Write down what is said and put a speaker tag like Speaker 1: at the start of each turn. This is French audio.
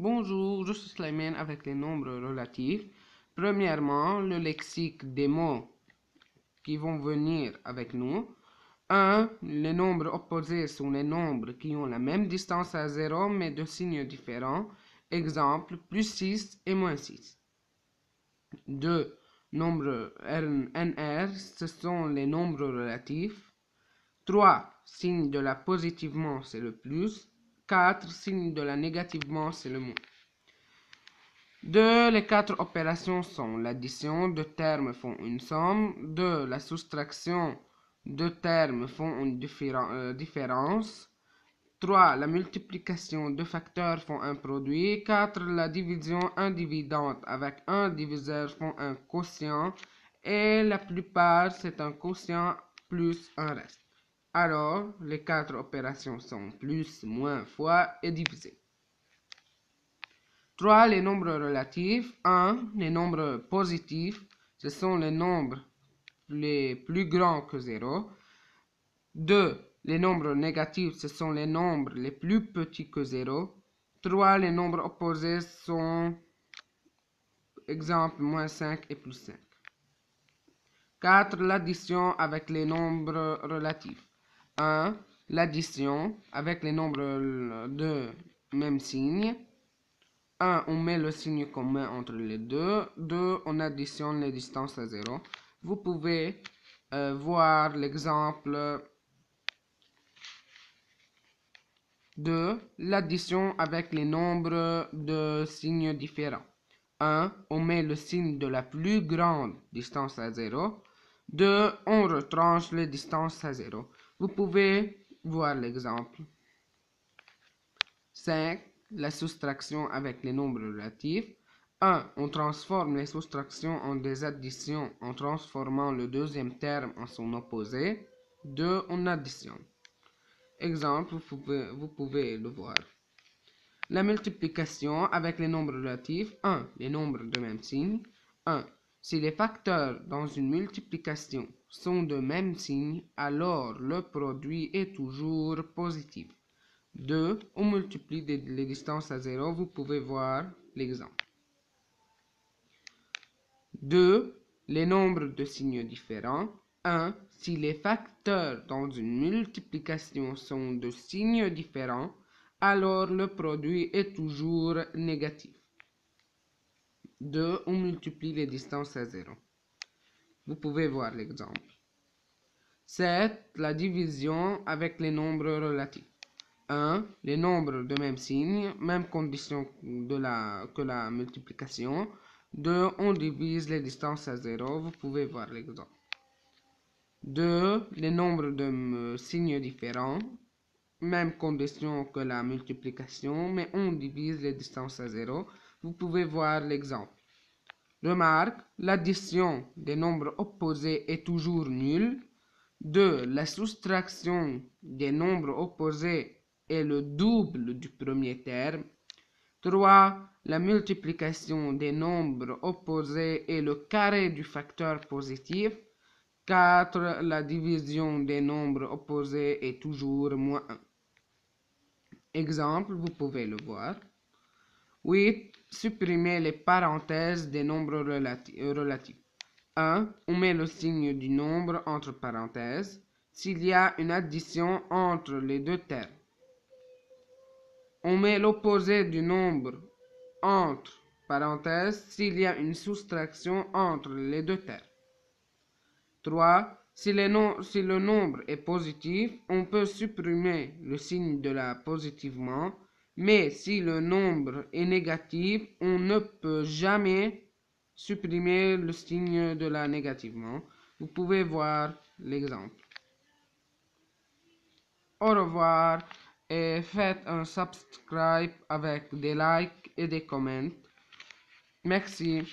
Speaker 1: Bonjour, je suis Slimane avec les nombres relatifs. Premièrement, le lexique des mots qui vont venir avec nous. 1. Les nombres opposés sont les nombres qui ont la même distance à 0 mais de signes différents. Exemple, plus 6 et moins 6. 2. Nombre NR, ce sont les nombres relatifs. 3. Signe de la positivement, c'est le plus. 4. Signe de la négativement, c'est le moins. 2. Les quatre opérations sont l'addition, deux termes font une somme. 2. La soustraction, deux termes font une différence. 3. La multiplication, deux facteurs font un produit. 4. La division, un dividende avec un diviseur font un quotient. Et la plupart, c'est un quotient plus un reste. Alors, les quatre opérations sont plus, moins, fois et divisé. 3. Les nombres relatifs. 1. Les nombres positifs. Ce sont les nombres les plus grands que 0. 2. Les nombres négatifs. Ce sont les nombres les plus petits que 0. 3. Les nombres opposés sont, exemple, moins 5 et plus 5. 4. L'addition avec les nombres relatifs. 1. L'addition avec les nombres de même signe. 1. On met le signe commun entre les deux. 2. On additionne les distances à 0. Vous pouvez voir l'exemple de l'addition avec les nombres de signes différents. 1. On met le signe de la plus grande distance à 0. 2. On retranche les distances à 0. Vous pouvez voir l'exemple. 5. La soustraction avec les nombres relatifs. 1. On transforme les soustractions en des additions en transformant le deuxième terme en son opposé. 2. On additionne. Exemple, vous pouvez le voir. La multiplication avec les nombres relatifs. 1. Les nombres de même signe. 1. Si les facteurs dans une multiplication sont de même signe, alors le produit est toujours positif. 2. On multiplie les distances à 0. Vous pouvez voir l'exemple. 2. Les nombres de signes différents. 1. Si les facteurs dans une multiplication sont de signes différents, alors le produit est toujours négatif. 2. On multiplie les distances à 0. Vous pouvez voir l'exemple. 7. La division avec les nombres relatifs. 1. Les nombres de même signe, même condition que la multiplication. 2. On divise les distances à 0. Vous pouvez voir l'exemple. 2. Les nombres de signes différents, même condition que la multiplication, mais on divise les distances à 0. Vous pouvez voir l'exemple. Remarque, l'addition des nombres opposés est toujours nulle. 2. La soustraction des nombres opposés est le double du premier terme. 3. La multiplication des nombres opposés est le carré du facteur positif. 4. La division des nombres opposés est toujours moins 1. Exemple, vous pouvez le voir. 8. Supprimer les parenthèses des nombres relatifs. 1. On met le signe du nombre entre parenthèses s'il y a une addition entre les deux termes. On met l'opposé du nombre entre parenthèses s'il y a une soustraction entre les deux termes. 3. Si le nombre est positif, on peut supprimer le signe de la positivement, mais si le nombre est négatif, on ne peut jamais supprimer le signe de la négativement. Vous pouvez voir l'exemple. Au revoir et faites un subscribe avec des likes et des comments. Merci.